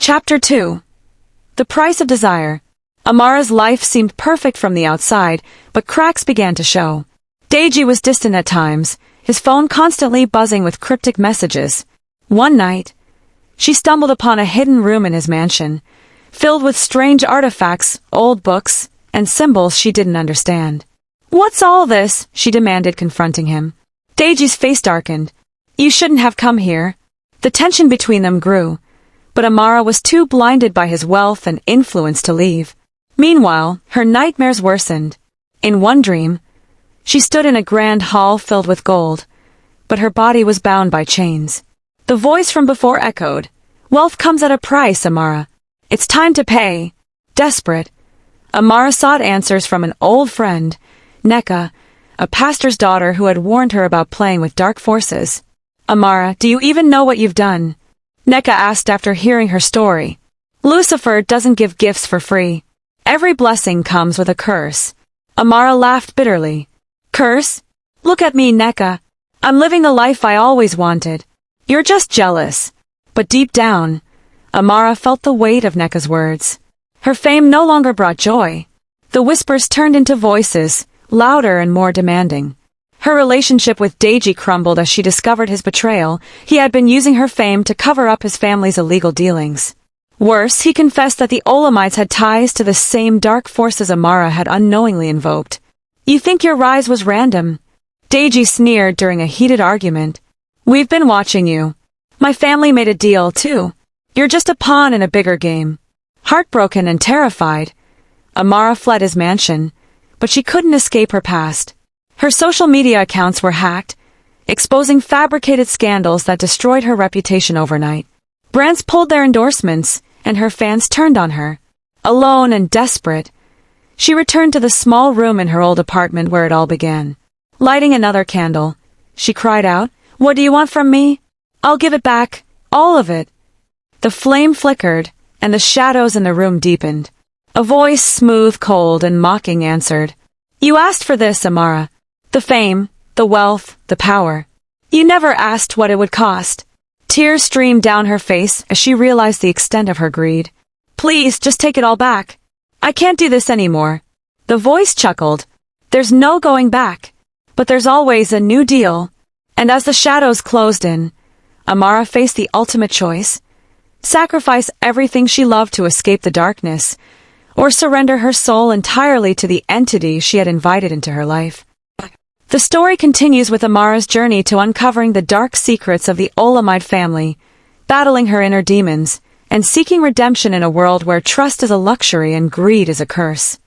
Chapter 2. The Price of Desire. Amara's life seemed perfect from the outside, but cracks began to show. Deji was distant at times, his phone constantly buzzing with cryptic messages. One night, she stumbled upon a hidden room in his mansion, filled with strange artifacts, old books, and symbols she didn't understand. "What's all this?" she demanded, confronting him. Deji's face darkened. "You shouldn't have come here." The tension between them grew, but Amara was too blinded by his wealth and influence to leave. Meanwhile, her nightmares worsened. In one dream, she stood in a grand hall filled with gold, but her body was bound by chains. The voice from before echoed, "Wealth comes at a price, Amara. It's time to pay." Desperate, Amara sought answers from an old friend, Neka, a pastor's daughter who had warned her about playing with dark forces. "Amara, do you even know what you've done?" Neka asked after hearing her story. "Lucifer doesn't give gifts for free. Every blessing comes with a curse." Amara laughed bitterly. "Curse? Look at me, Neka. I'm living the life I always wanted. You're just jealous." But deep down, Amara felt the weight of Neka's words. Her fame no longer brought joy. The whispers turned into voices, louder and more demanding. Her relationship with Deji crumbled as she discovered his betrayal. He had been using her fame to cover up his family's illegal dealings. Worse, he confessed that the Olamites had ties to the same dark forces Amara had unknowingly invoked. "You think your rise was random?" Deji sneered during a heated argument. "We've been watching you. My family made a deal, too. You're just a pawn in a bigger game." Heartbroken and terrified, Amara fled his mansion, but she couldn't escape her past. Her social media accounts were hacked, exposing fabricated scandals that destroyed her reputation overnight. Brands pulled their endorsements, and her fans turned on her. Alone and desperate, she returned to the small room in her old apartment where it all began. Lighting another candle, she cried out, "What do you want from me? I'll give it back, all of it." The flame flickered, and the shadows in the room deepened. A voice, smooth, cold, and mocking, answered, "You asked for this, Amara. The fame, the wealth, the power. You never asked what it would cost." Tears streamed down her face as she realized the extent of her greed. "Please, just take it all back. I can't do this anymore." The voice chuckled. "There's no going back. But there's always a new deal." And as the shadows closed in, Amara faced the ultimate choice: sacrifice everything she loved to escape the darkness, or surrender her soul entirely to the entity she had invited into her life. The story continues with Amara's journey to uncovering the dark secrets of the Olamide family, battling her inner demons, and seeking redemption in a world where trust is a luxury and greed is a curse.